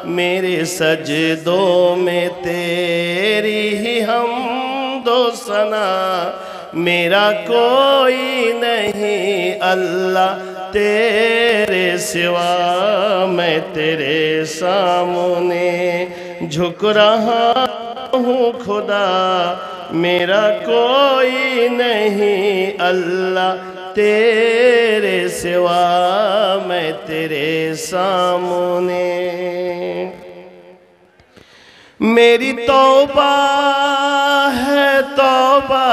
میرے سجدوں میں تیری ہی حمد و ثنا، میرا کوئی نہیں اللہ تیرے سوا، میں تیرے سامنے جھک رہا ہوں خدا، میرا کوئی نہیں اللہ تیرے سوا، میں تیرے سامنے۔ میری توبہ ہے توبہ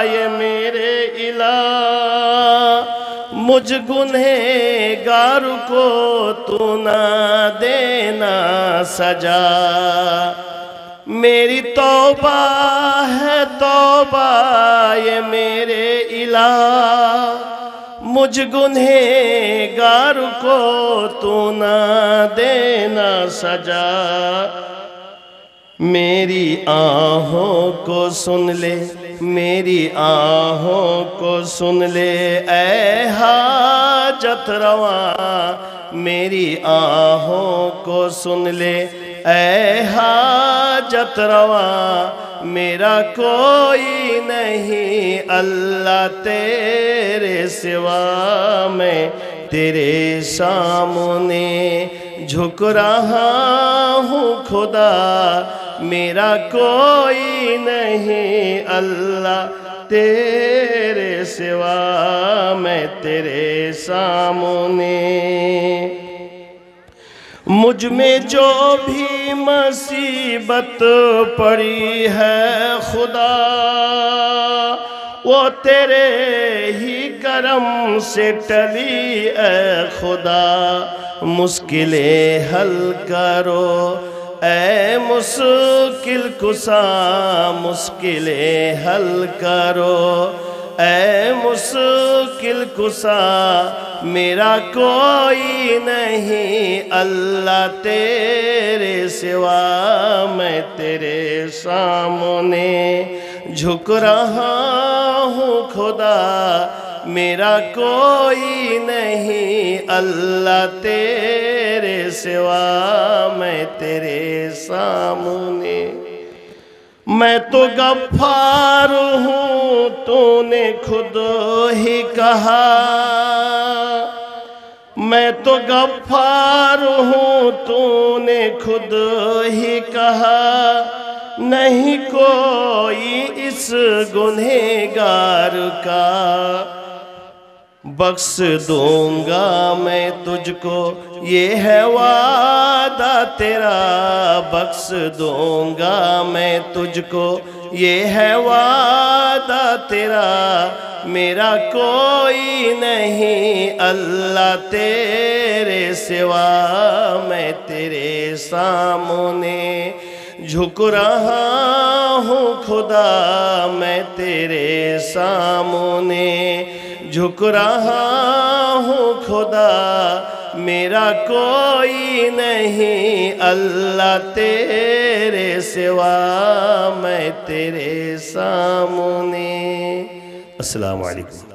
یہ میرے الہ، مجھ گنہگار کو تو نہ دینا سجا، میری توبہ ہے توبہ یہ میرے الہ، مجھ گنہگار کو تو نہ دینا سجا، میری آہوں کو سن لے میری آہوں کو سن لے اے حاجت رواں، میری آہوں کو سن لے اے حاجت رواں، میرا کوئی نہیں اللہ تیرے سوا، میں تیرے سامنے جھک رہا ہوں خدا، میرا کوئی نہیں اللہ تیرے سوا، میں تیرے سامنے۔ مجھ میں جو بھی مصیبت پڑی ہے خدا، وہ تیرے ہی کرم سے ٹلی اے خدا، مشکلیں حل کرو اے مشکل کشا، مشکلیں حل کرو اے مشکل کشا، میرا کوئی نہیں اللہ تیرے سوا، میں تیرے سامنے جھک رہا ہوں خدا، میرا کوئی نہیں اللہ تیرے سوا، میں تیرے سامنے۔ میں تو غفار ہوں تو نے خود ہی کہا، میں تو غفار ہوں تو نے خود ہی کہا، نہیں کوئی اس گنہگار کا، بخش دوں گا میں تجھ کو یہ ہے وعدہ تیرا، بخش دوں گا میں تجھ کو یہ ہے وعدہ تیرا، میرا کوئی نہیں اللہ تیرے سوا، میں تیرے سامنے جھک رہا ہوں خدا، میں تیرے سامنے جھک رہا ہوں خدا، میرا کوئی نہیں اللہ تیرے سوا، میں تیرے سامنے۔ السلام علیکم۔